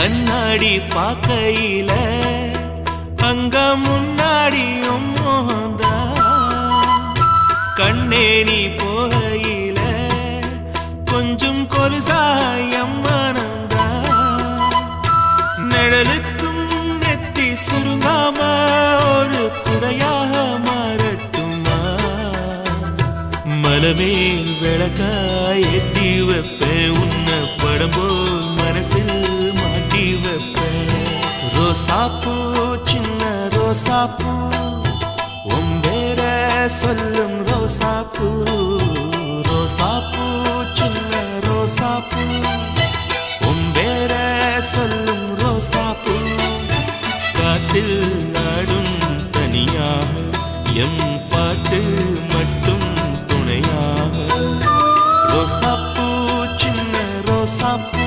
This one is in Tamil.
கண்ணாடி பார்க்கையில அங்க முன்னாடியும் மோகந்தா கண்ணே நீ போகையில கொஞ்சம் கொலுசாயம் மனந்தா நிழலுக்கும் நெத்தி சுருங்காம ஒரு குறையாக மாறட்டுமா மலமேல் விளக்காய் ஏத்தி வைப்பேன் உன்னை படம் போல் மனசில் மாட்டி வைப்பேன் ரோசாப்பூ சின்ன ரோசாப்பூ உன் பேர சொல்லும் ரோசாப்பூ ரோசாப்பூ சின்ன ரோசாப்பூ உன் பேர சொல்லும் ரோசாப்பூ காத்தில் ஆடும் தனியாக எம் பாட்டு மட்டும் துணையாக ரோசாப்பூ சின்ன ரோசாப்பூ